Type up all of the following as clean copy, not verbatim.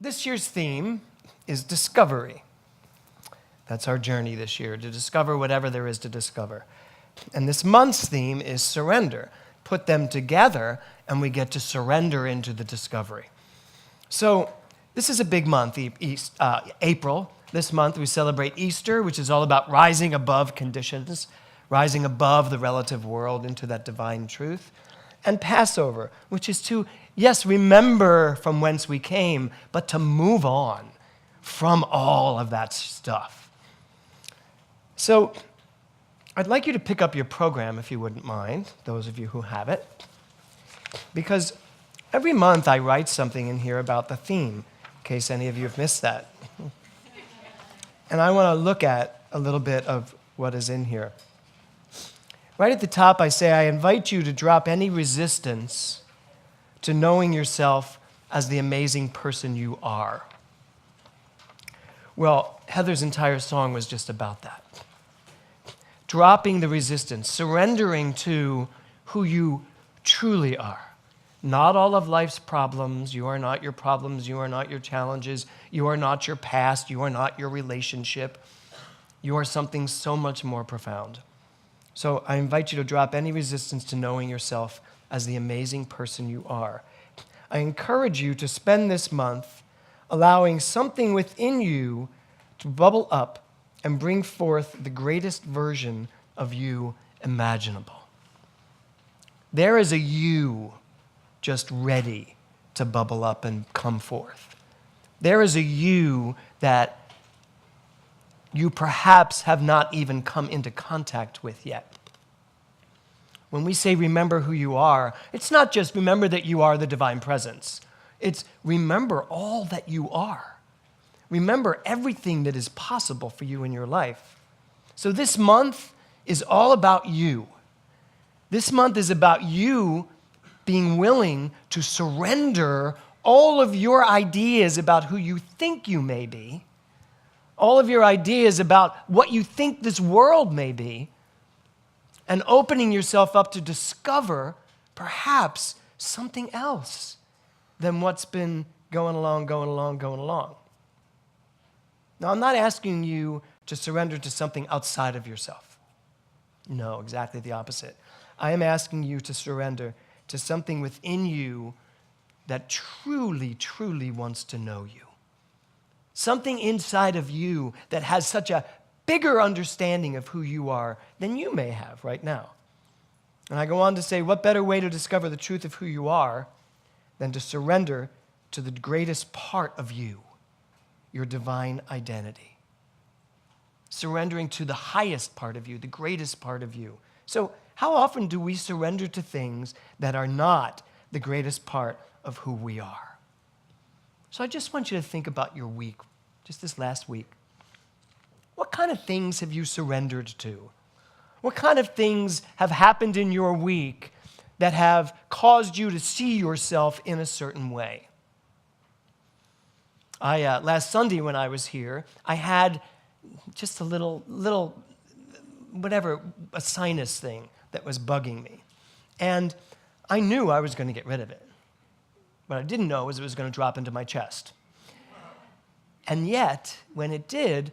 This year's theme is discovery. That's our journey this year, to discover whatever there is to discover. And this month's theme is surrender. Put them together, and we get to surrender into the discovery. So this is a big month, April. This month we celebrate Easter, which is all about rising above conditions, rising above the relative world into that divine truth. And Passover, which is to, yes, remember from whence we came, but to move on from all of that stuff. So I'd like you to pick up your program, if you wouldn't mind, those of you who have it, because every month I write something in here about the theme, in case any of you have missed that. And I want to look at a little bit of what is in here. Right at the top, I say, I invite you to drop any resistance to knowing yourself as the amazing person you are. Well, Heather's entire song was just about that. Dropping the resistance, surrendering to who you truly are. Not all of life's problems. You are not your problems. You are not your challenges. You are not your past. You are not your relationship. You are something so much more profound. So I invite you to drop any resistance to knowing yourself as the amazing person you are. I encourage you to spend this month allowing something within you to bubble up and bring forth the greatest version of you imaginable. There is a you just ready to bubble up and come forth. There is a you that you perhaps have not even come into contact with yet. When we say remember who you are, it's not just remember that you are the divine presence. It's remember all that you are. Remember everything that is possible for you in your life. So this month is all about you. This month is about you being willing to surrender all of your ideas about who you think you may be, all of your ideas about what you think this world may be, and opening yourself up to discover perhaps something else than what's been going along. Now, I'm not asking you to surrender to something outside of yourself. No, exactly the opposite. I am asking you to surrender to something within you that truly, truly wants to know you. Something inside of you that has such a bigger understanding of who you are than you may have right now. And I go on to say, what better way to discover the truth of who you are than to surrender to the greatest part of you, your divine identity. Surrendering to the highest part of you, the greatest part of you. So how often do we surrender to things that are not the greatest part of who we are? So I just want you to think about your week, just this last week. What kind of things have you surrendered to? What kind of things have happened in your week that have caused you to see yourself in a certain way? Last Sunday when I was here, I had just a little, a sinus thing that was bugging me. And I knew I was going to get rid of it. What I didn't know was it was going to drop into my chest. And yet, when it did,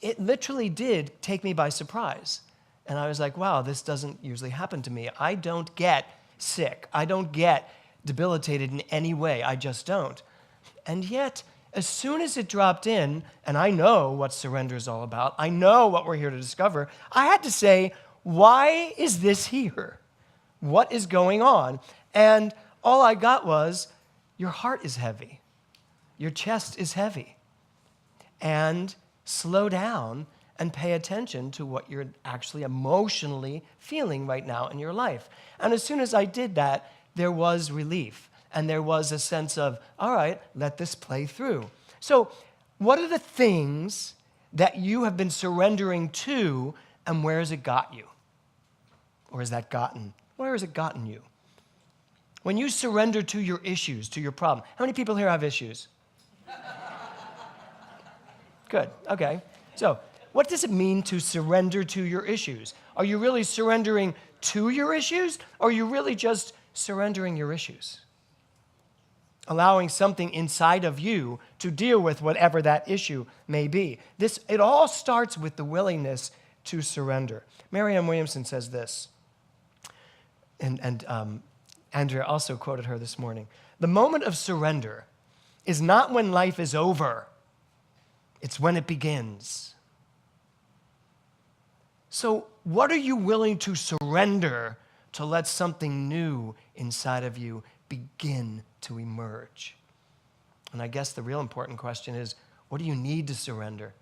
it literally did take me by surprise. And I was like, wow, this doesn't usually happen to me. I don't get sick. I don't get debilitated in any way. I just don't. And yet, as soon as it dropped in, and I know what surrender is all about, I know what we're here to discover, I had to say, why is this here? What is going on? And all I got was, your heart is heavy. Your chest is heavy. And slow down and pay attention to what you're actually emotionally feeling right now in your life. And as soon as I did that, there was relief. And there was a sense of, all right, let this play through. So what are the things that you have been surrendering to, and where has it got you? Or has that gotten? Where has it gotten you? When you surrender to your issues, to your problem. How many people here have issues? Good, okay. So what does it mean to surrender to your issues? Are you really surrendering to your issues, or are you really just surrendering your issues? allowing something inside of you to deal with whatever that issue may be. It all starts with the willingness to surrender. Marianne Williamson says this, and Andrea also quoted her this morning. The moment of surrender is not when life is over, it's when it begins. So what are you willing to surrender to let something new inside of you begin to emerge? And I guess the real important question is, what do you need to surrender?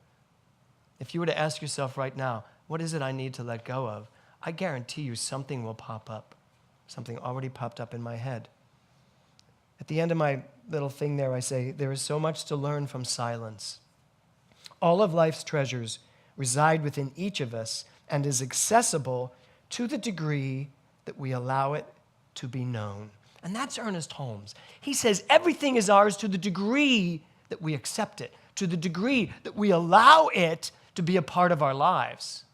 If you were to ask yourself right now, what is it I need to let go of? I guarantee you something will pop up. Something already popped up in my head. At the end of my little thing there, I say, there is so much to learn from silence. All of life's treasures reside within each of us and is accessible to the degree that we allow it to be known. And that's Ernest Holmes. He says everything is ours to the degree that we accept it, to the degree that we allow it to be a part of our lives.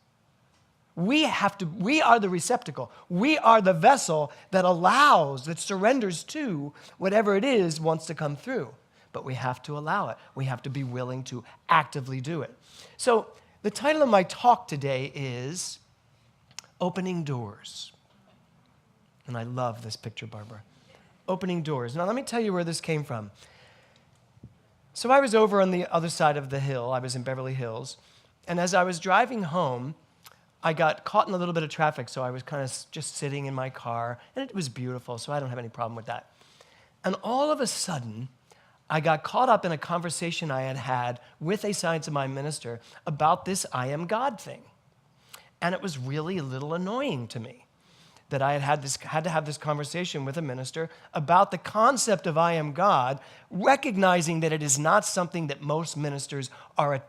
We are the receptacle. We are the vessel that allows, that surrenders to whatever it is wants to come through. But we have to allow it. We have to be willing to actively do it. So the title of my talk today is Opening Doors. And I love this picture, Barbara. Opening doors. Now let me tell you where this came from. So I was over on the other side of the hill. I was in Beverly Hills. And as I was driving home, I got caught in a little bit of traffic, so I was kind of just sitting in my car, and it was beautiful, so I don't have any problem with that. And all of a sudden, I got caught up in a conversation I had had with a Science of Mind minister about this I am God thing. And it was really a little annoying to me that I had to have this conversation with a minister about the concept of I am God, recognizing that it is not something that most ministers are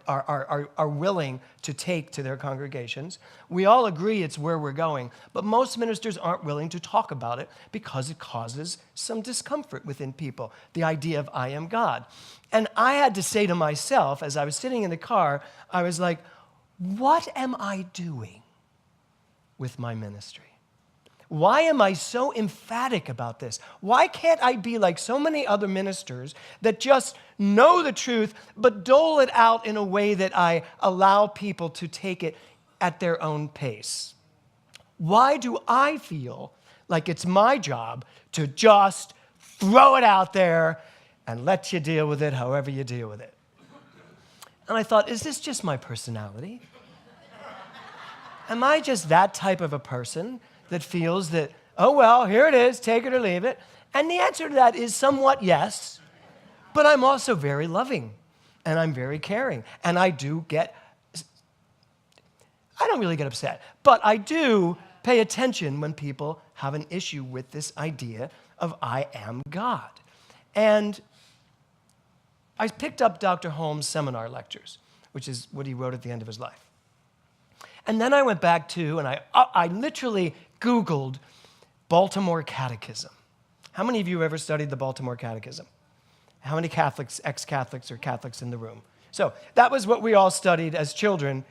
willing to take to their congregations. We all agree it's where we're going, but most ministers aren't willing to talk about it because it causes some discomfort within people, the idea of I am God. And I had to say to myself, as I was sitting in the car, I was like, what am I doing with my ministry? Why am I so emphatic about this? Why can't I be like so many other ministers that just know the truth, but dole it out in a way that I allow people to take it at their own pace? Why do I feel like it's my job to just throw it out there and let you deal with it however you deal with it? And I thought, is this just my personality? Am I just that type of a person that feels that, oh, well, here it is, take it or leave it? And the answer to that is somewhat yes, but I'm also very loving, and I'm very caring, and I don't really get upset, but I do pay attention when people have an issue with this idea of I am God. And I picked up Dr. Holmes' seminar lectures, which is what he wrote at the end of his life. And then I went back to, and I literally Googled Baltimore Catechism. How many of you ever studied the Baltimore Catechism? How many Catholics, ex-Catholics, or Catholics in the room? So that was what we all studied as children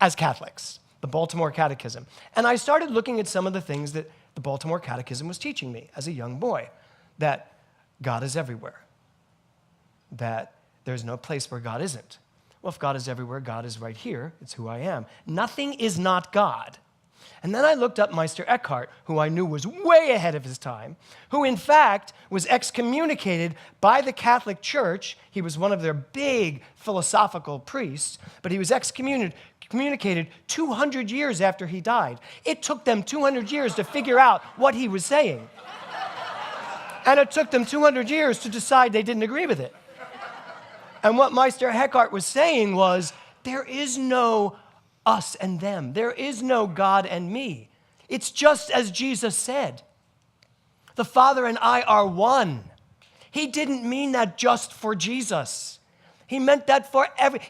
as Catholics, the Baltimore Catechism. And I started looking at some of the things that the Baltimore Catechism was teaching me as a young boy, that God is everywhere, that there's no place where God isn't. Well, if God is everywhere, God is right here. It's who I am. Nothing is not God. And then I looked up Meister Eckhart, who I knew was way ahead of his time, who in fact was excommunicated by the Catholic Church. He was one of their big philosophical priests, but he was excommunicated 200 years after he died. It took them 200 years to figure out what he was saying. And it took them 200 years to decide they didn't agree with it. And what Meister Eckhart was saying was, there is no us and them. There is no God and me. It's just as Jesus said. The Father and I are one. He didn't mean that just for Jesus. He meant that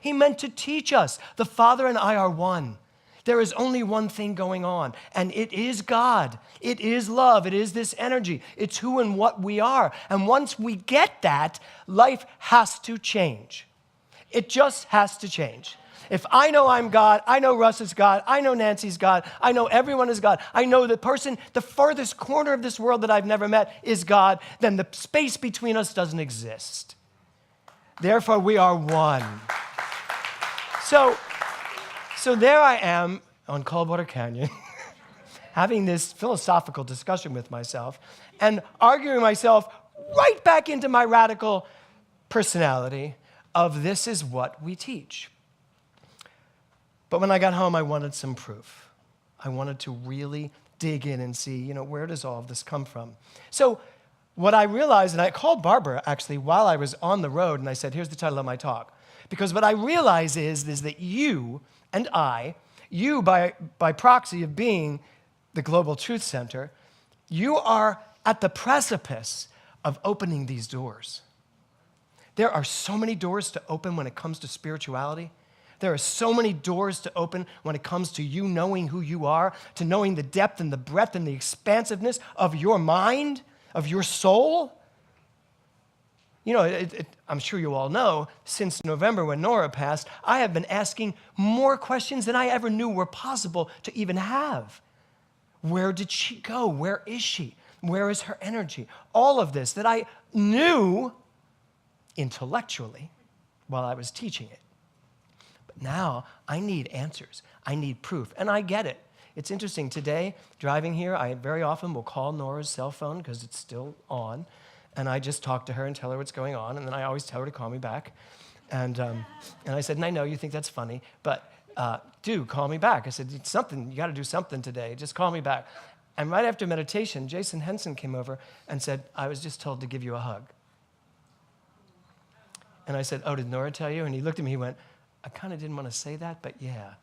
he meant to teach us. The Father and I are one. There is only one thing going on, and it is God. It is love. It is this energy. It's who and what we are. And once we get that, life has to change. It just has to change. If I know I'm God, I know Russ is God, I know Nancy's God, I know everyone is God, I know the person, the furthest corner of this world that I've never met is God, then the space between us doesn't exist. Therefore, we are one. So there I am on Coldwater Canyon, having this philosophical discussion with myself and arguing myself right back into my radical personality of this is what we teach. But when I got home, I wanted some proof. I wanted to really dig in and see, where does all of this come from? So what I realized, and I called Barbara actually while I was on the road, and I said, here's the title of my talk. Because what I realize is that you and I, you by proxy of being the Global Truth Center, you are at the precipice of opening these doors. There are so many doors to open when it comes to spirituality. There are so many doors to open when it comes to you knowing who you are, to knowing the depth and the breadth and the expansiveness of your mind, of your soul. I'm sure you all know, since November when Nora passed, I have been asking more questions than I ever knew were possible to even have. Where did she go? Where is she? Where is her energy? All of this that I knew intellectually while I was teaching it. But now I need answers. I need proof. And I get it. It's interesting. Today, driving here, I very often will call Nora's cell phone because it's still on. And I just talk to her and tell her what's going on. And then I always tell her to call me back. And I said, and I know you think that's funny, but do call me back. I said, it's something. You got to do something today. Just call me back. And right after meditation, Jason Henson came over and said, I was just told to give you a hug. And I said, oh, did Nora tell you? And he looked at me, he went, I kind of didn't want to say that, but yeah.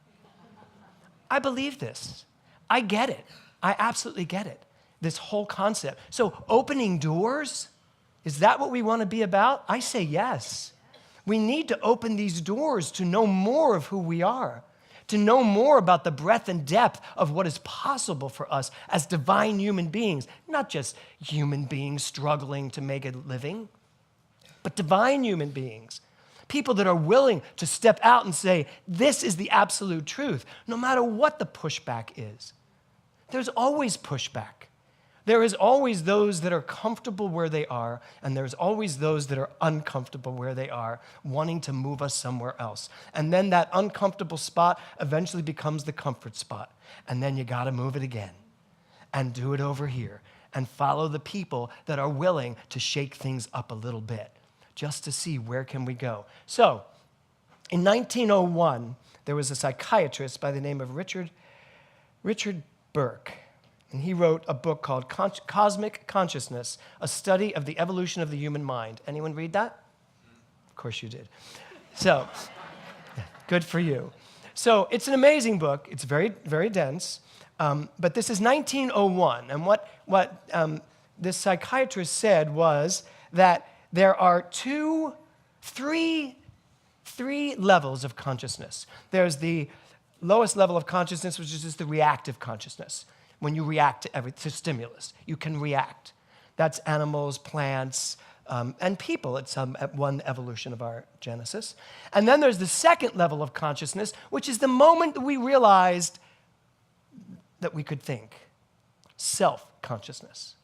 I believe this. I get it. I absolutely get it. This whole concept. So opening doors, is that what we want to be about? I say yes. We need to open these doors to know more of who we are, to know more about the breadth and depth of what is possible for us as divine human beings, not just human beings struggling to make a living, but divine human beings, people that are willing to step out and say, this is the absolute truth, no matter what the pushback is. There's always pushback. There is always those that are comfortable where they are, and there's always those that are uncomfortable where they are, wanting to move us somewhere else. And then that uncomfortable spot eventually becomes the comfort spot. And then you got to move it again and do it over here and follow the people that are willing to shake things up a little bit just to see where can we go. So in 1901, there was a psychiatrist by the name of Richard Burke. And he wrote a book called Cosmic Consciousness, a study of the evolution of the human mind. Anyone read that? Of course you did. So, good for you. So it's an amazing book. It's very, very dense. But this is 1901. And what this psychiatrist said was that there are three levels of consciousness. There's the lowest level of consciousness, which is just the reactive consciousness. When you react to stimulus, you can react. That's animals, plants, and people. It's one evolution of our genesis. And then there's the second level of consciousness, which is the moment that we realized that we could think, self-consciousness.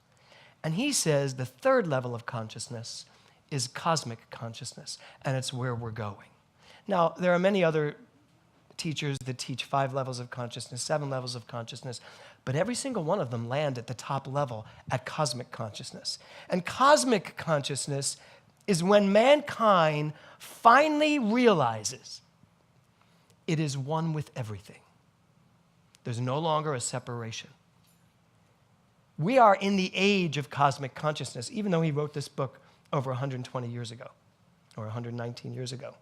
And he says the third level of consciousness is cosmic consciousness, and it's where we're going. Now, there are many other teachers that teach 5 levels of consciousness, 7 levels of consciousness, but every single one of them land at the top level at cosmic consciousness. And cosmic consciousness is when mankind finally realizes it is one with everything. There's no longer a separation. We are in the age of cosmic consciousness, even though he wrote this book over 120 years ago, or 119 years ago.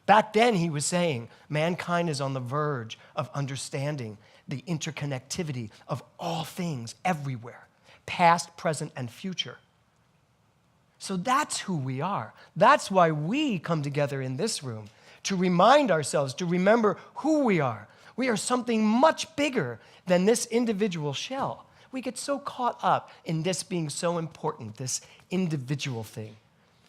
Back then, he was saying mankind is on the verge of understanding the interconnectivity of all things everywhere, past, present, and future. So that's who we are. That's why we come together in this room, to remind ourselves, to remember who we are. We are something much bigger than this individual shell. We get so caught up in this being so important, this individual thing.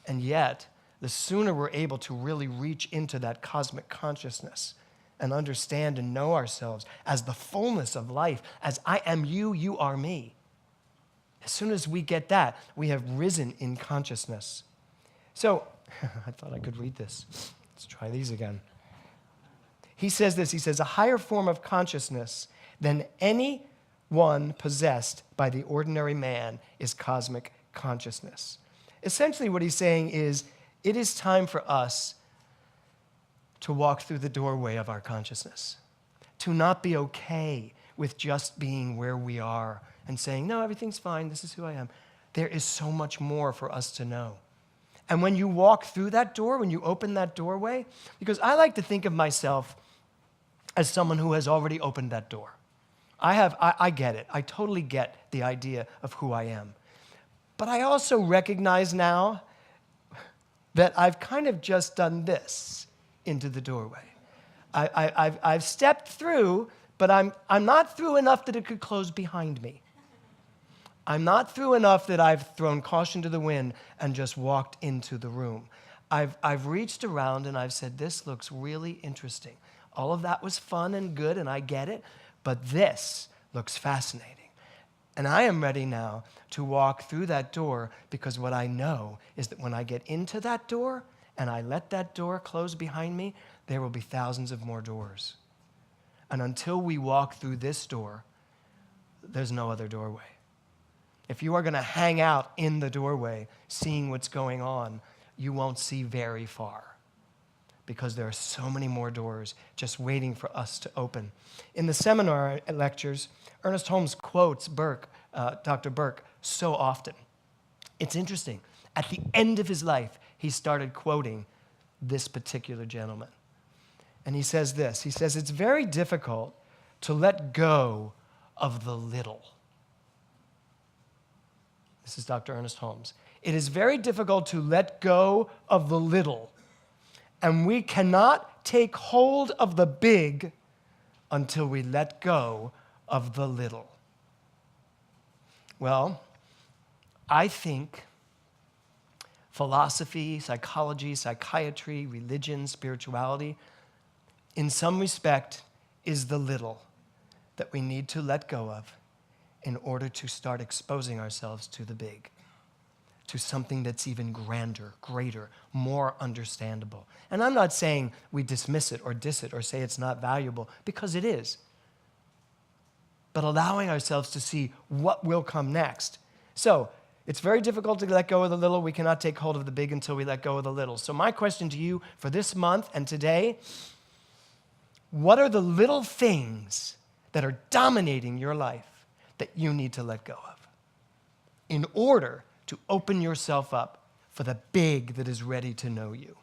And yet, the sooner we're able to really reach into that cosmic consciousness and understand and know ourselves as the fullness of life, as I am you, you are me. As soon as we get that, we have risen in consciousness. So, I thought I could read this. Let's try these again. He says this, he says, a higher form of consciousness than any one possessed by the ordinary man is cosmic consciousness. Essentially what he's saying is, it is time for us to walk through the doorway of our consciousness, to not be okay with just being where we are and saying, no, everything's fine, this is who I am. There is so much more for us to know. And when you walk through that door, when you open that doorway, because I like to think of myself as someone who has already opened that door. I get it. I totally get the idea of who I am. But I also recognize now that I've kind of just done this into the doorway. I've stepped through, but I'm not through enough that it could close behind me. I'm not through enough that I've thrown caution to the wind and just walked into the room. I've reached around and I've said, this looks really interesting. All of that was fun and good, and I get it, but this looks fascinating. And I am ready now to walk through that door, because what I know is that when I get into that door and I let that door close behind me, there will be thousands of more doors. And until we walk through this door, there's no other doorway. If you are going to hang out in the doorway, seeing what's going on, you won't see very far, because there are so many more doors just waiting for us to open. In the seminar lectures, Ernest Holmes quotes Dr. Burke so often. It's interesting. At the end of his life, he started quoting this particular gentleman. And he says this, he says, it's very difficult to let go of the little. This is Dr. Ernest Holmes. It is very difficult to let go of the little, and we cannot take hold of the big until we let go of the little. Well, I think philosophy, psychology, psychiatry, religion, spirituality, in some respect, is the little that we need to let go of in order to start exposing ourselves to the big, to something that's even grander, greater, more understandable. And I'm not saying we dismiss it or diss it or say it's not valuable, because it is. But allowing ourselves to see what will come next. So, it's very difficult to let go of the little. We cannot take hold of the big until we let go of the little. So my question to you for this month and today, what are the little things that are dominating your life that you need to let go of in order to open yourself up for the big that is ready to know you?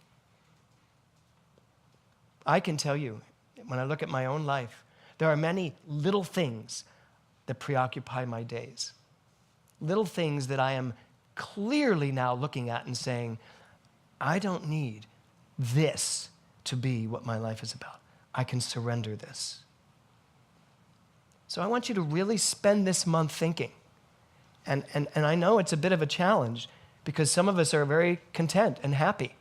I can tell you, when I look at my own life, there are many little things that preoccupy my days. Little things that I am clearly now looking at and saying, I don't need this to be what my life is about. I can surrender this. So I want you to really spend this month thinking. And I know it's a bit of a challenge, because some of us are very content and happy.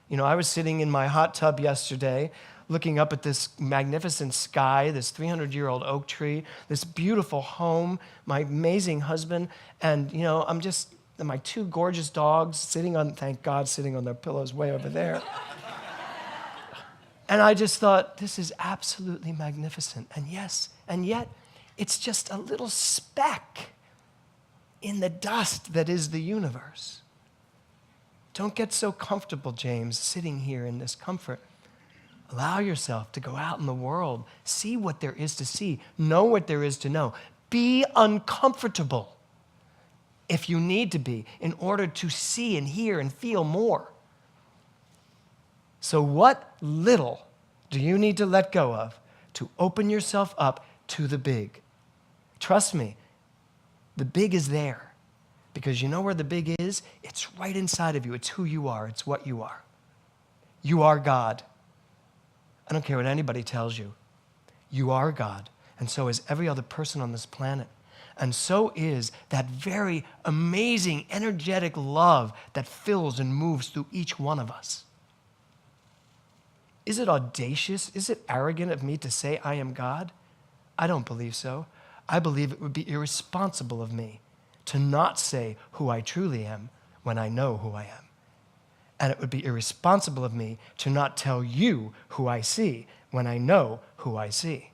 You know, I was sitting in my hot tub yesterday looking up at this magnificent sky, this 300-year-old oak tree, this beautiful home, my amazing husband, and, you know, my two gorgeous dogs thank God, sitting on their pillows way over there. And I just thought, this is absolutely magnificent. And yes, and yet, it's just a little speck in the dust that is the universe. Don't get so comfortable, James, sitting here in this comfort. Allow yourself to go out in the world, see what there is to see, know what there is to know. Be uncomfortable if you need to be in order to see and hear and feel more. So what little do you need to let go of to open yourself up to the big? Trust me, the big is there, because you know where the big is? It's right inside of you. It's who you are. It's what you are. You are God. I don't care what anybody tells you. You are God, and so is every other person on this planet. And so is that very amazing, energetic love that fills and moves through each one of us. Is it audacious? Is it arrogant of me to say I am God? I don't believe so. I believe it would be irresponsible of me to not say who I truly am when I know who I am. And it would be irresponsible of me to not tell you who I see when I know who I see.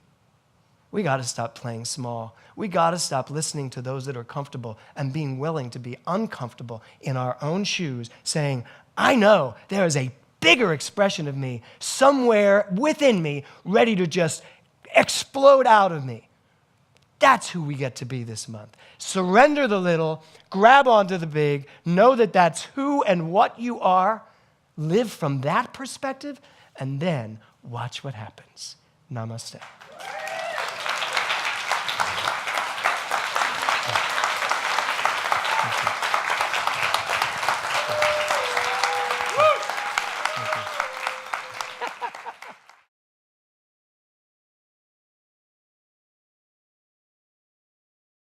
We got to stop playing small. We got to stop listening to those that are comfortable and being willing to be uncomfortable in our own shoes, saying, I know there is a bigger expression of me somewhere within me ready to just explode out of me. That's who we get to be this month. Surrender the little, grab onto the big, know that that's who and what you are, live from that perspective, and then watch what happens. Namaste.